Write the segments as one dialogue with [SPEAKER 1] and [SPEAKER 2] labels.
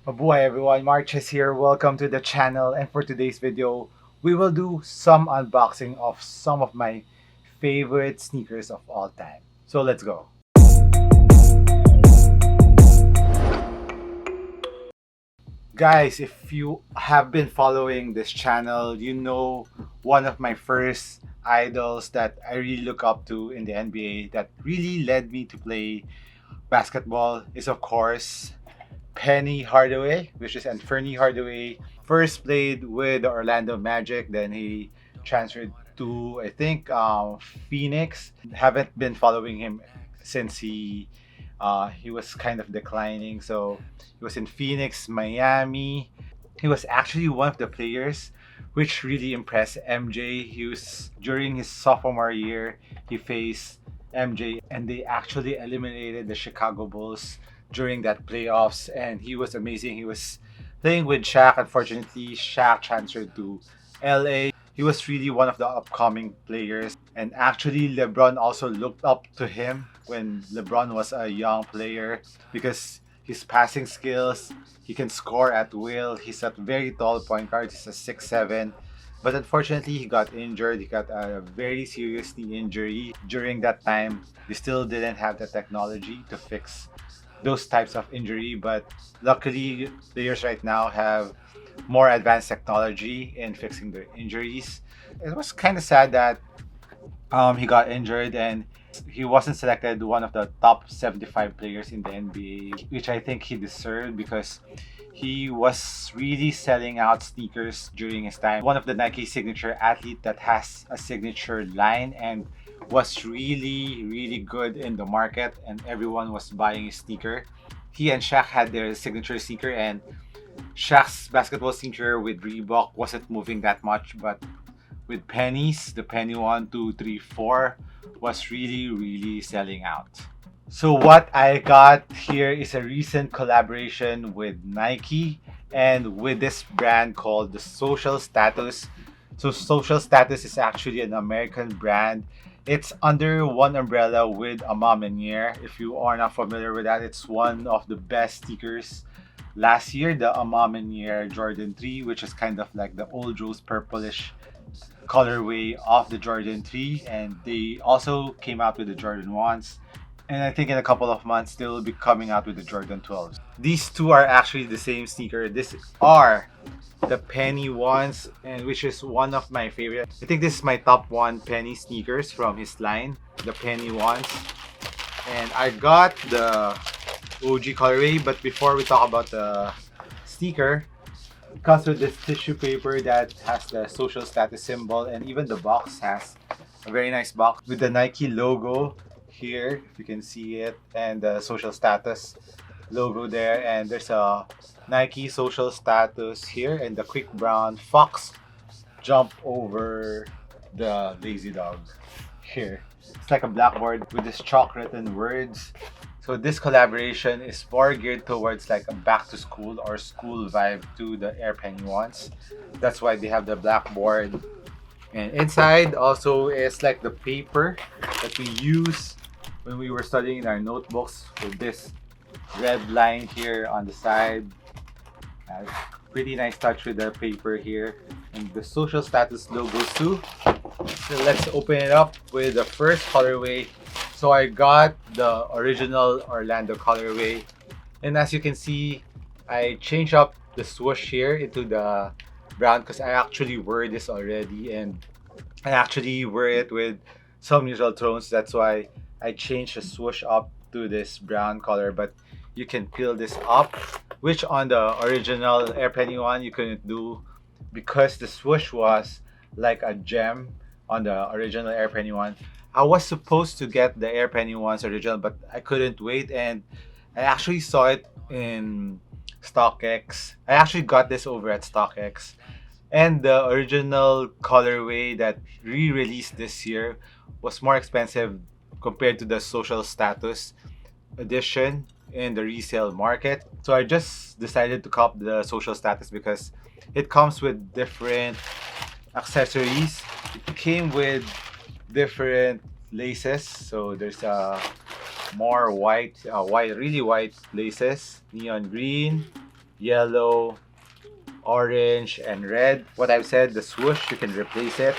[SPEAKER 1] Mabuhay everyone, MARKCHES here. Welcome to the channel, and for today's video, we will do some unboxing of some of my favorite sneakers of all time. So let's go. Guys, if you have been following this channel, you know one of my first idols that I really look up to in the NBA that really led me to play basketball is of course Penny Hardaway, which is and Fernie Hardaway. First played with the Orlando Magic, then he transferred to I think Phoenix. Haven't been following him since he was kind of declining. So he was in Phoenix, Miami. He was actually one of the players which really impressed MJ. He was during his sophomore year. He faced MJ, and they actually eliminated the Chicago Bulls during that playoffs, and he was amazing. He was playing with Shaq. Unfortunately, Shaq transferred to LA. He was really one of the upcoming players, and actually LeBron also looked up to him when LeBron was a young player because his passing skills, he can score at will. He's a very tall point guard. He's a 6'7", but unfortunately he got injured. He got a very serious knee injury. During that time, they still didn't have the technology to fix those types of injury, but luckily players right now have more advanced technology in fixing their injuries. It was kind of sad that he got injured and he wasn't selected one of the top 75 players in the NBA, which I think he deserved because he was really selling out sneakers during his time. One of the Nike signature athlete that has a signature line and was really good in the market, and everyone was buying his sneaker. He and Shaq had their signature sneaker, and Shaq's basketball sneaker with Reebok wasn't moving that much, but with pennies, the penny 1, 2, 3, 4 was really selling out. So what I got here is a recent collaboration with Nike and with this brand called the Social Status. So Social Status is actually an American brand. It's under one umbrella with a mom and year. If you are not familiar with that, it's one of the best sneakers last year, the Amam and Year Jordan 3, which is kind of like the old rose purplish colorway of the Jordan 3, and they also came out with the Jordan 1s, and I think in a couple of months they will be coming out with the Jordan 12s. These two are actually the same sneaker. This are the penny ones, and which is one of my favorite. I think this is my top one penny sneakers from his line, the penny ones. And I got the OG colorway, but before we talk about the sneaker, it comes with this tissue paper that has the social status symbol, and even the box has a very nice box with the Nike logo here, if you can see it, and the social status logo there, and there's a Nike social status here, and the quick brown fox jump over the lazy dog here. It's like a blackboard with this chalk written words. So this collaboration is more geared towards like a back to school or school vibe to the Air Penny ones. That's why they have the blackboard. And inside also is like the paper that we use when we were studying in our notebooks with this red line here on the side. Pretty nice touch with the paper here. And the social status logos too. So let's open it up with the first colorway. So I got the original Orlando colorway, and as you can see, I changed up the swoosh here into the brown because I actually wear this already, and I actually wear it with some neutral tones. That's why I changed the swoosh up to this brown color. But you can peel this up, which on the original Air Penny one you couldn't do because the swoosh was like a gem on the original Air Penny one. I was supposed to get the Air Penny ones original, but I couldn't wait, and I actually saw it in StockX. I actually got this over at StockX, and the original colorway that re-released this year was more expensive compared to the social status edition in the resale market. So I just decided to cop the social status because it comes with different accessories. It came with different laces. So there's more white, really white laces, neon green, yellow, orange, and red. What I've said, the swoosh, you can replace it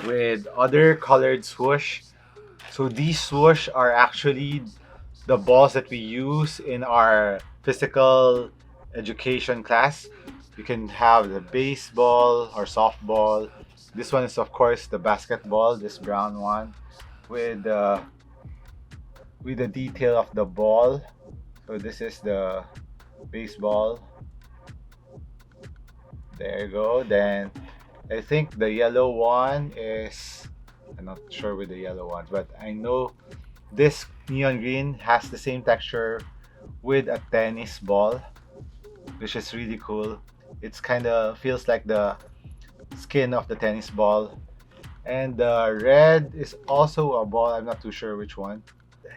[SPEAKER 1] with other colored swoosh. So these swoosh are actually the balls that we use in our physical education class. You can have the baseball or softball. This one is of course the basketball, this brown one with the detail of the ball. So this is the baseball. There you go. Then I think the yellow one is, I'm not sure with the yellow ones, but I know this neon green has the same texture with a tennis ball, which is really cool. It's kind of feels like the skin of the tennis ball. And the red is also a ball. I'm not too sure which one.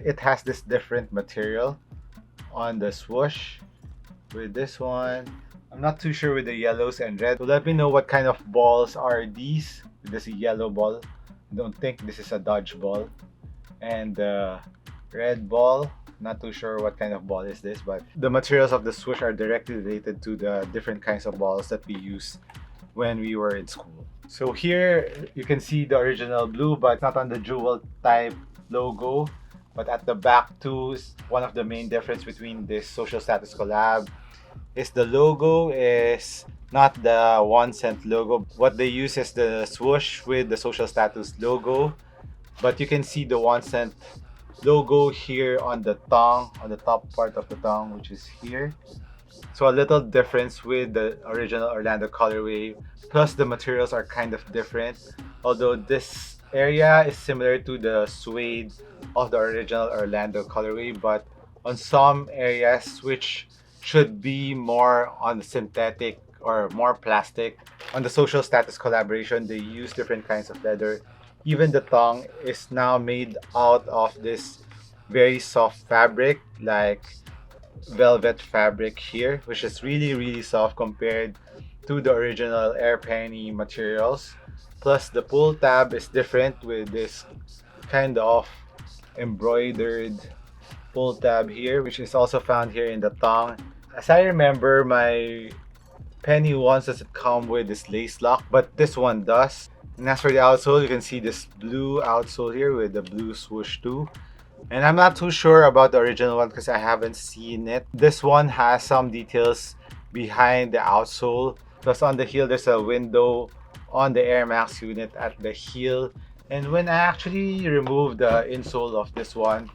[SPEAKER 1] It has this different material on the swoosh with this one. I'm not too sure with the yellows and red. So let me know what kind of balls are these. This is a yellow ball. I don't think this is a dodgeball. And the red ball, not too sure what kind of ball is this, but the materials of the swoosh are directly related to the different kinds of balls that we use when we were in school. So here you can see the original blue, but not on the jewel type logo. But at the back too, one of the main difference between this social status collab is the logo is not the 1 cent logo. What they use is the swoosh with the social status logo, but you can see the 1 cent logo here on the tongue, on the top part of the tongue, which is here. So a little difference with the original Orlando colorway, plus the materials are kind of different, although this area is similar to the suede of the original Orlando colorway, but on some areas which should be more on the synthetic or more plastic. On the social status collaboration, they use different kinds of leather. Even the tongue is now made out of this very soft fabric, like velvet fabric here, which is really soft compared to the original air penny materials. Plus the pull tab is different with this kind of embroidered pull tab here, which is also found here in the tongue. As I remember, my penny ones doesn't come with this lace lock, but this one does. And as for the outsole, you can see this blue outsole here with the blue swoosh too. And I'm not too sure about the original one because I haven't seen it. This one has some details behind the outsole. Plus on the heel, there's a window on the Air Max unit at the heel. And when I actually remove the insole of this one,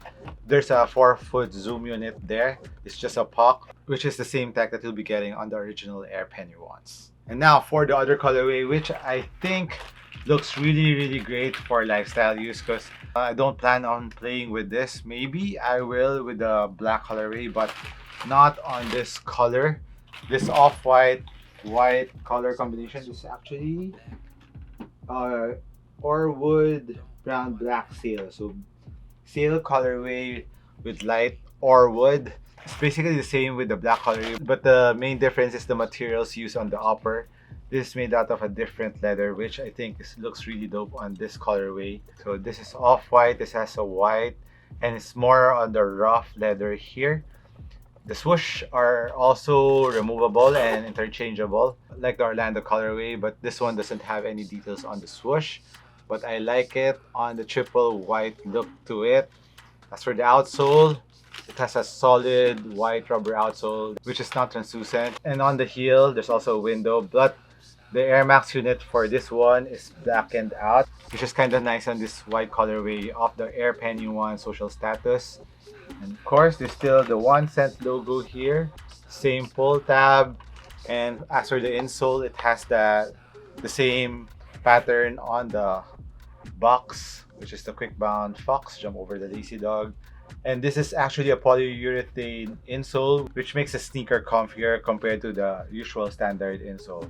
[SPEAKER 1] there's a 4-foot zoom unit there. It's just a puck, which is the same tech that you'll be getting on the original Air Penny ones. And now for the other colorway, which I think looks really great for lifestyle use, because I don't plan on playing with this. Maybe I will with the black colorway, but not on this color. This off-white white color combination is actually or wood brown black sail. So sail colorway with light or wood. It's basically the same with the black colorway, but the main difference is the materials used on the upper. This is made out of a different leather, which I think looks really dope on this colorway. So this is off-white, this has a white, and it's more on the rough leather here. The swoosh are also removable and interchangeable, like the Orlando colorway, but this one doesn't have any details on the swoosh. But I like it on the triple white look to it. As for the outsole, it has a solid white rubber outsole, which is not translucent. And on the heel, there's also a window, but the Air Max unit for this one is blackened out, which is kind of nice on this white colorway of the Air Penny one social status. And of course, there's still the 1 cent logo here, same pull tab. And as for the insole, it has the same pattern on the box, which is the quick bound fox, jump over the lazy dog. And this is actually a polyurethane insole, which makes a sneaker comfier compared to the usual standard insole.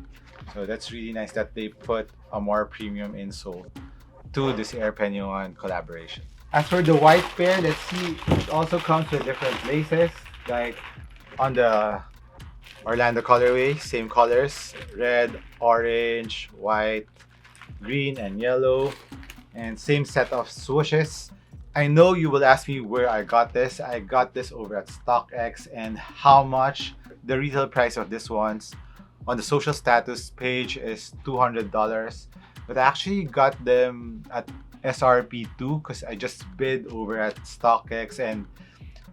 [SPEAKER 1] So that's really nice that they put a more premium insole to this Air Penny one collaboration. As for the white pair, let's see, it also comes with different laces, like on the Orlando colorway, same colors, red, orange, white, green, and yellow, and same set of swooshes. I know you will ask me where I got this. I got this over at StockX, and how much the retail price of this ones on the social status page is $200, but I actually got them at SRP too because I just bid over at StockX, and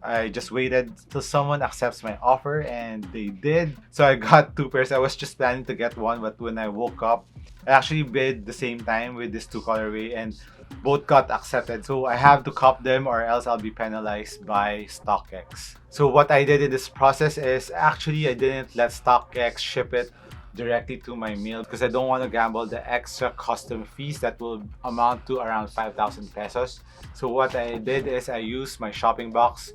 [SPEAKER 1] I just waited till someone accepts my offer, and they did. So I got two pairs. I was just planning to get one, but when I woke up, I actually bid the same time with this two colorway, and both got accepted. So I have to cop them or else I'll be penalized by StockX. So what I did in this process is actually I didn't let StockX ship it directly to my mail because I don't want to gamble the extra custom fees that will amount to around 5,000 pesos. So what I did is I used my shopping box.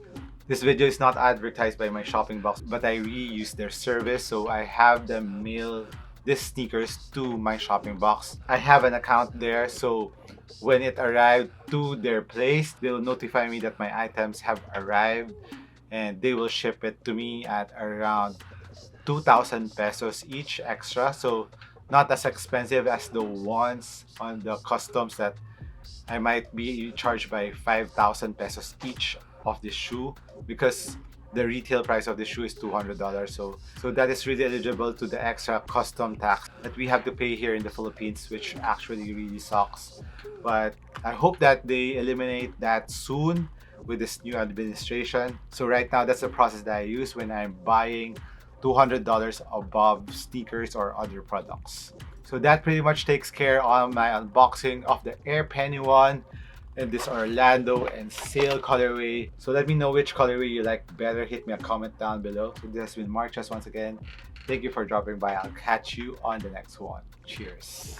[SPEAKER 1] This video is not advertised by my shopping box, but I reused their service. So I have them mail these sneakers to my shopping box. I have an account there, so when it arrived to their place, they'll notify me that my items have arrived, and they will ship it to me at around 2,000 pesos each extra. So not as expensive as the ones on the customs that I might be charged by 5,000 pesos each of this shoe, because the retail price of the shoe is $200. So that is really eligible to the extra custom tax that we have to pay here in the Philippines, which actually really sucks. But I hope that they eliminate that soon with this new administration. So right now, that's the process that I use when I'm buying $200 above sneakers or other products. So that pretty much takes care of my unboxing of the Air Penny one and this Orlando and Sale colorway. So let me know which colorway you like better. Hit me a comment down below. So this has been MARKCHES once again. Thank you for dropping by. I'll catch you on the next one. Cheers.